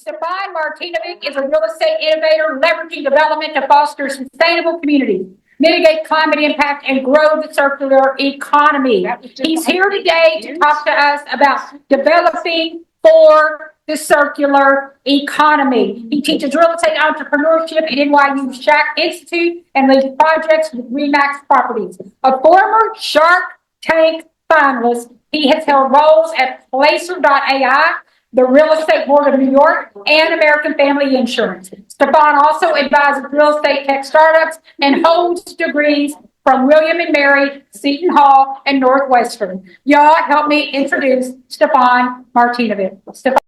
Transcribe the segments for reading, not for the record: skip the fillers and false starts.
Stefan Martinovic is a real estate innovator leveraging development to foster sustainable communities, mitigate climate impact, and grow the circular economy. He's here today to talk to us about developing for the circular economy. He teaches real estate entrepreneurship at NYU Shack Institute and leads projects with RE/MAX Properties. A former Shark Tank finalist, he has held roles at Placer.ai, the Real Estate Board of New York, and American Family Insurance. Stefan also advises real estate tech startups and holds degrees from William and Mary, Seton Hall, and Northwestern. Y'all help me introduce Stefan Martinovic. Stefan.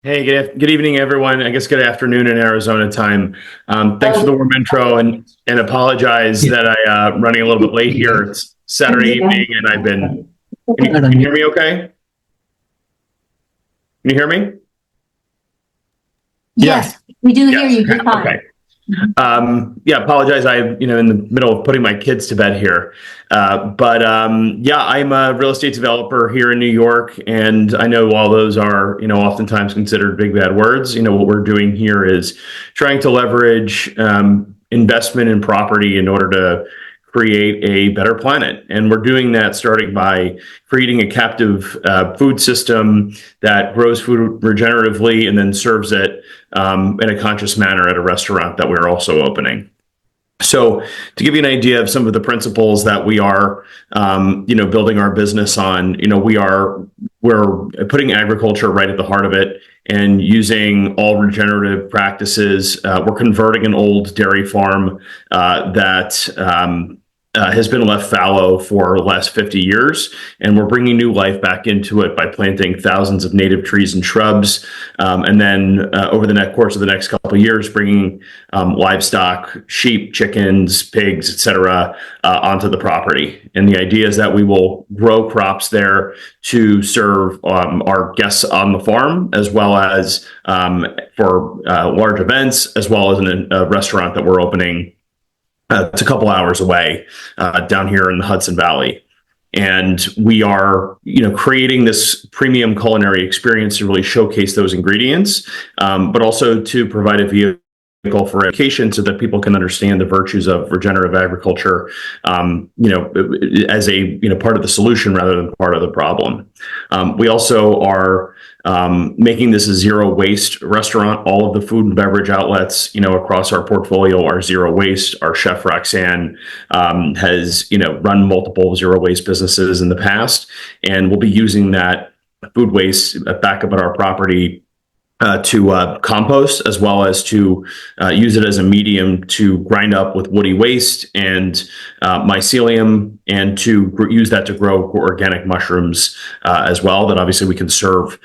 Hey, good evening, everyone. I guess good afternoon in Arizona time. Thanks for the warm intro and apologize that I'm running a little bit late here. It's Saturday evening and I've been, can you hear me okay? Can you hear me? Yes, we do hear you. Just fine. Okay. Apologize. I'm in the middle of putting my kids to bed here. I'm a real estate developer here in New York, and I know while those are oftentimes considered big bad words, what we're doing here is trying to leverage investment in property in order to create a better planet. And we're doing that starting by creating a captive food system that grows food regeneratively and then serves it in a conscious manner at a restaurant that we're also opening. So to give you an idea of some of the principles that we are, building our business on, we're putting agriculture right at the heart of it and using all regenerative practices. We're converting an old dairy farm that has been left fallow for the last 50 years, and we're bringing new life back into it by planting thousands of native trees and shrubs, and then over the course of the next couple of years, bringing livestock, sheep, chickens, pigs, etc., onto the property. And the idea is that we will grow crops there to serve our guests on the farm, as well as for large events, as well as in a restaurant that we're opening. It's a couple hours away down here in the Hudson Valley. And we are, creating this premium culinary experience to really showcase those ingredients, but also to provide a vehicle for education so that people can understand the virtues of regenerative agriculture, as a, part of the solution rather than part of the problem. We also are making this a zero waste restaurant. All of the food and beverage outlets, across our portfolio are zero waste. Our chef Roxanne has, run multiple zero waste businesses in the past, and we'll be using that food waste back up at our property to compost, as well as to use it as a medium to grind up with woody waste and mycelium, and to use that to grow organic mushrooms as well, that obviously we can serve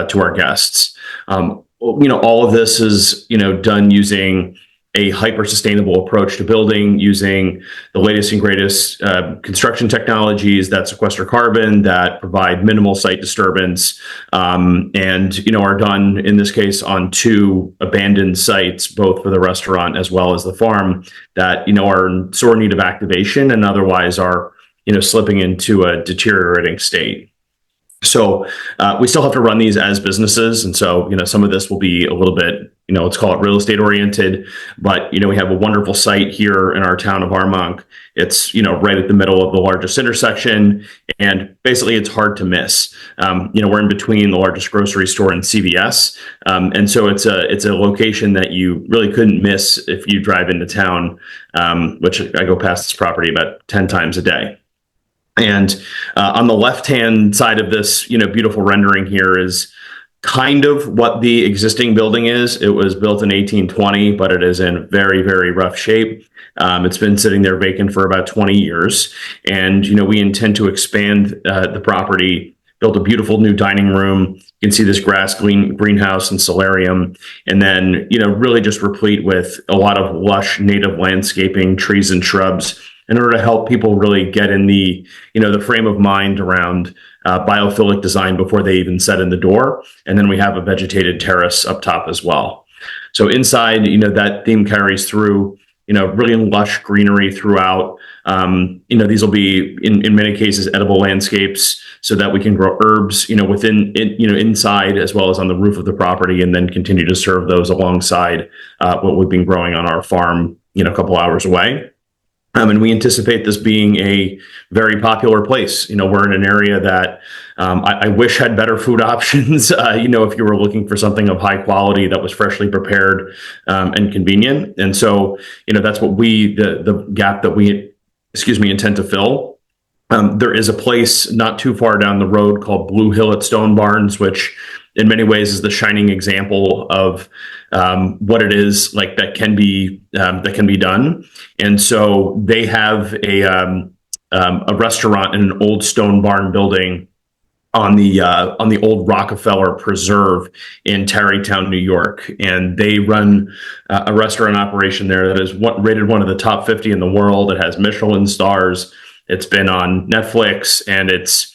to our guests. All of this is, done using a hyper-sustainable approach to building, using the latest and greatest construction technologies that sequester carbon, that provide minimal site disturbance, and are done, in this case, on 2 abandoned sites, both for the restaurant as well as the farm, that are in sore need of activation and otherwise are slipping into a deteriorating state. So we still have to run these as businesses. And so, some of this will be a little bit, let's call it real estate oriented, but, we have a wonderful site here in our town of Armonk. It's, right at the middle of the largest intersection, and basically it's hard to miss. We're in between the largest grocery store and CVS. And so it's a location that you really couldn't miss if you drive into town, which I go past this property about 10 times a day. And on the left-hand side of this, beautiful rendering here is kind of what the existing building is. It was built in 1820, but it is in very, very rough shape. It's been sitting there vacant for about 20 years. And, we intend to expand the property, build a beautiful new dining room. You can see this greenhouse and solarium, and then, really just replete with a lot of lush native landscaping, trees and shrubs, in order to help people really get in the, the frame of mind around biophilic design before they even set in the door. And then we have a vegetated terrace up top as well. So inside, that theme carries through, really lush greenery throughout. These will be in many cases edible landscapes so that we can grow herbs, within inside as well as on the roof of the property, and then continue to serve those alongside what we've been growing on our farm, a couple hours away. And we anticipate this being a very popular place. We're in an area that I wish had better food options. If you were looking for something of high quality that was freshly prepared and convenient. And so, that's what the gap that we, intend to fill. There is a place not too far down the road called Blue Hill at Stone Barns, which in many ways is the shining example of what it is like that can be done. And so they have a restaurant in an old stone barn building on the old Rockefeller Preserve in Tarrytown, New York, and they run a restaurant operation there that is rated one of the top 50 in the world. It has Michelin stars. It's been on Netflix, and it's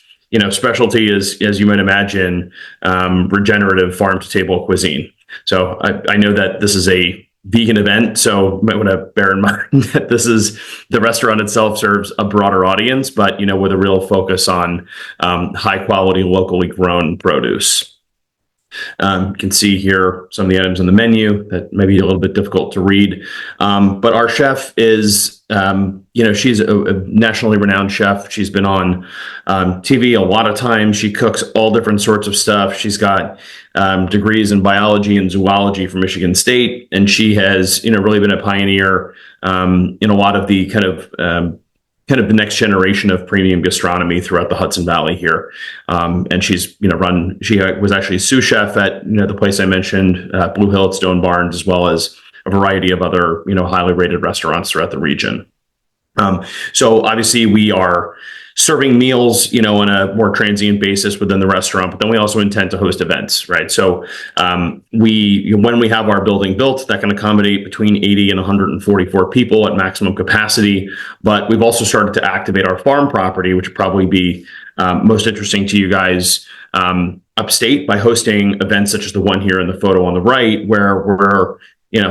specialty is, as you might imagine, regenerative farm to table cuisine. So I know that this is a vegan event, so you might want to bear in mind that the restaurant itself serves a broader audience, but with a real focus on high quality, locally grown produce. You can see here some of the items on the menu that may be a little bit difficult to read. But our chef is, she's a nationally renowned chef. She's been on TV a lot of times. She cooks all different sorts of stuff. She's got degrees in biology and zoology from Michigan State. And she has, really been a pioneer in a lot of the kind of the next generation of premium gastronomy throughout the Hudson Valley here. And she's, she was actually sous chef at, the place I mentioned, Blue Hill at Stone Barns, as well as a variety of other, highly rated restaurants throughout the region. So obviously we are serving meals, on a more transient basis within the restaurant, but then we also intend to host events, right? So when we have our building built, that can accommodate between 80 and 144 people at maximum capacity. But we've also started to activate our farm property, which would probably be most interesting to you guys upstate, by hosting events such as the one here in the photo on the right, where we're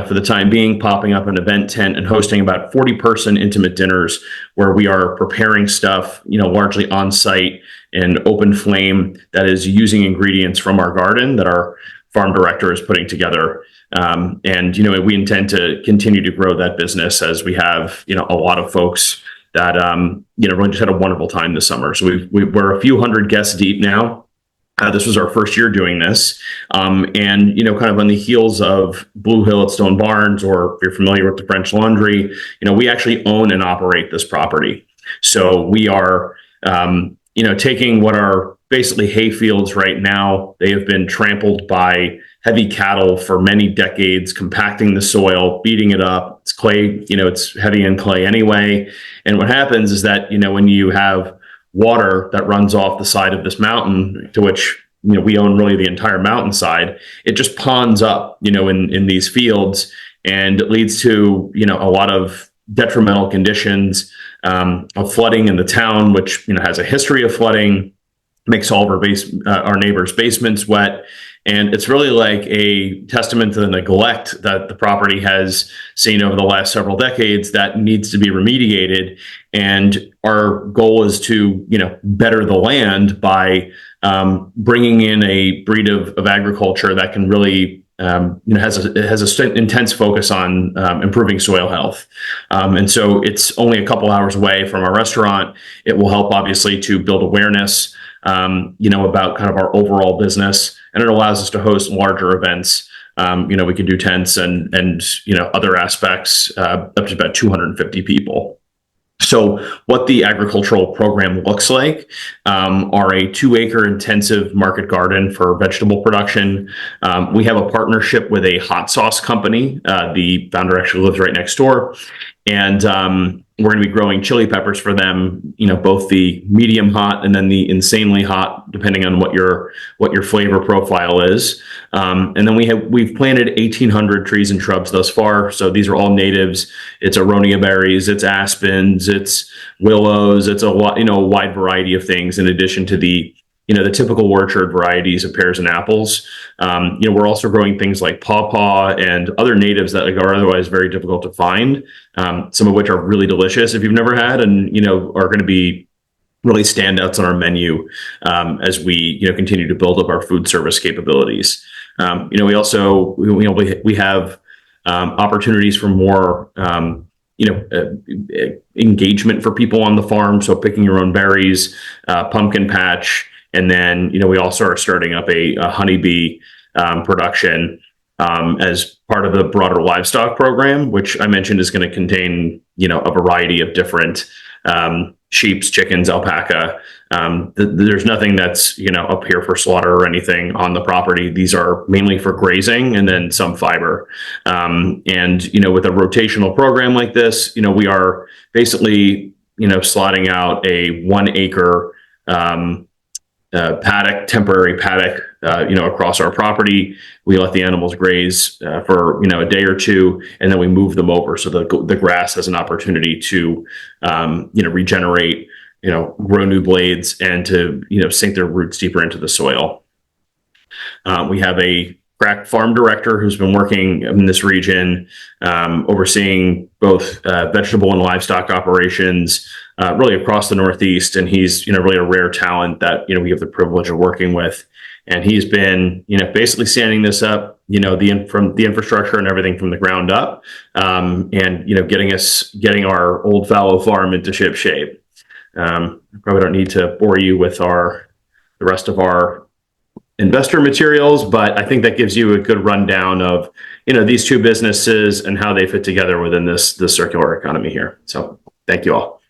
for the time being, popping up an event tent and hosting about 40-person intimate dinners where we are preparing stuff, largely on site and open flame, that is using ingredients from our garden that our farm director is putting together. And we intend to continue to grow that business as we have, a lot of folks that, really just had a wonderful time this summer. So we're a few hundred guests deep now. This was our first year doing this. And, kind of on the heels of Blue Hill at Stone Barns, or if you're familiar with the French Laundry, we actually own and operate this property. So we are, taking what are basically hay fields right now. They have been trampled by heavy cattle for many decades, compacting the soil, beating it up. It's clay, it's heavy in clay anyway. And what happens is that, when you have water that runs off the side of this mountain, to which we own really the entire mountainside, it just ponds up in these fields, and it leads to a lot of detrimental conditions of flooding in the town, which has a history of flooding, makes all of our neighbors' basements wet. And it's really like a testament to the neglect that the property has seen over the last several decades that needs to be remediated. And our goal is to, better the land by bringing in a breed of agriculture that can really, has a intense focus on improving soil health. And so it's only a couple hours away from our restaurant. It will help, obviously, to build awareness, about kind of our overall business. And it allows us to host larger events. We could do tents and other aspects up to about 250 people. So what the agricultural program looks like are a 2-acre intensive market garden for vegetable production. We have a partnership with a hot sauce company. The founder actually lives right next door. And we're going to be growing chili peppers for them, both the medium hot and then the insanely hot, depending on what your flavor profile is. And then we've planted 1,800 trees and shrubs thus far. So these are all natives. It's aronia berries, it's aspens, it's willows, it's a wide variety of things, in addition to the the typical orchard varieties of pears and apples. We're also growing things like pawpaw and other natives that are otherwise very difficult to find, some of which are really delicious if you've never had, and, are going to be really standouts on our menu as we, continue to build up our food service capabilities. We also, we have opportunities for more, engagement for people on the farm. So picking your own berries, pumpkin patch, and then, we also are starting up a honeybee production as part of the broader livestock program, which I mentioned is going to contain, a variety of different sheep, chickens, alpaca. There's nothing that's, up here for slaughter or anything on the property. These are mainly for grazing and then some fiber. And, with a rotational program like this, we are basically, slotting out a 1 acre paddock, temporary paddock, across our property. We let the animals graze for, a day or two, and then we move them over so the grass has an opportunity to, regenerate, grow new blades and to, sink their roots deeper into the soil. We have a crack farm director who's been working in this region, overseeing both vegetable and livestock operations, really across the Northeast. And he's, really a rare talent that, we have the privilege of working with. And he's been, basically standing this up, from the infrastructure and everything from the ground up, and, getting our old fallow farm into ship shape. I probably don't need to bore you with the rest of our investor materials, but I think that gives you a good rundown of, these two businesses and how they fit together within this circular economy here. So thank you all.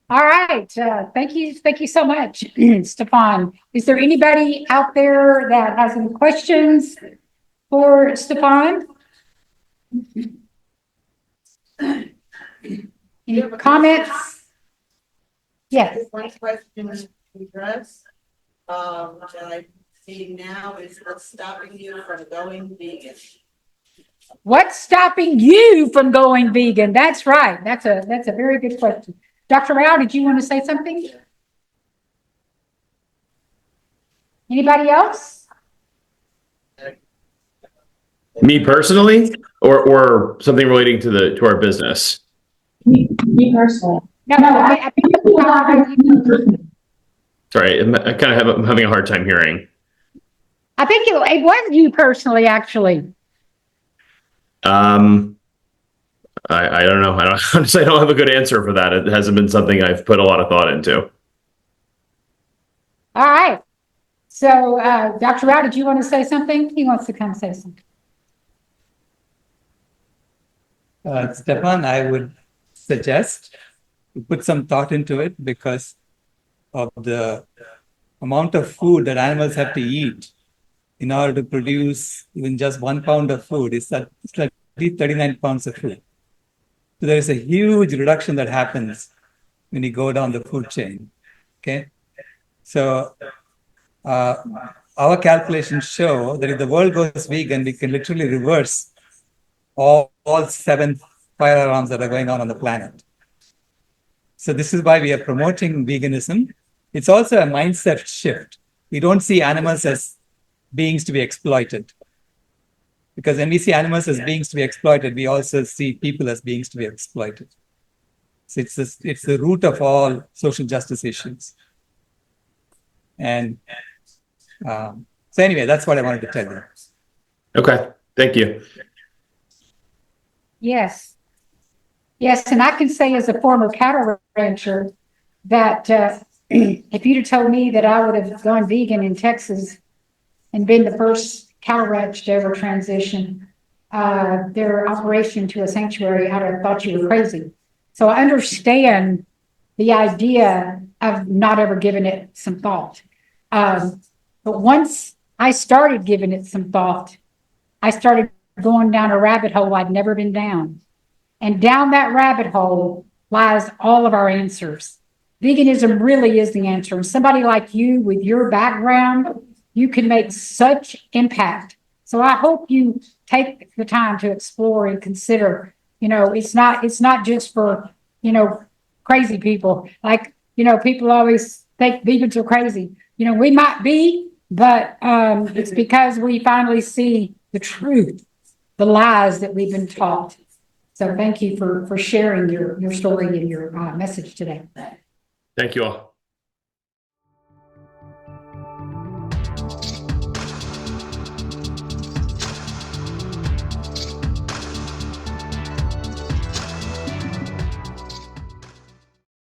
All right. Thank you. Thank you so much, Stefan. Is there anybody out there that has any questions for Stefan? Any comments? Yes. One question to address that I see now is what's stopping you from going vegan? What's stopping you from going vegan? That's right. That's a very good question. Dr. Rao, did you want to say something? Anybody else? Me personally, or something relating to our business? Me personally. No, I think Sorry, I'm having a hard time hearing. I think it was you personally, actually. I don't know. Honestly, I don't have a good answer for that. It hasn't been something I've put a lot of thought into. All right. So, Dr. Rao, did you want to say something? He wants to come say something. Stefan, I would suggest you put some thought into it because of the amount of food that animals have to eat in order to produce even just 1 pound of food. It's at least 39 pounds of food. So there is a huge reduction that happens when you go down the food chain. Okay. So our calculations show that if the world goes vegan, we can literally reverse all 7 fire alarms that are going on the planet. So this is why we are promoting veganism. It's also a mindset shift. We don't see animals as beings to be exploited. Because when we see animals as beings to be exploited, we also see people as beings to be exploited. So it's the root of all social justice issues. And so anyway, that's what I wanted to tell you. Okay, thank you. Yes. Yes, and I can say as a former cattle rancher that if you'd have told me that I would have gone vegan in Texas and been the first cattle ranch to ever transition, their operation to a sanctuary, I'd have thought you were crazy. So I understand the idea of not ever giving it some thought. But once I started giving it some thought, I started going down a rabbit hole I'd never been down. And down that rabbit hole lies all of our answers. Veganism really is the answer. And somebody like you with your background, you can make such impact. So I hope you take the time to explore and consider, it's not just for, crazy people. Like, people always think vegans are crazy. We might be, but it's because we finally see the truth, the lies that we've been taught. So thank you for sharing your story and your message today. Thank you all.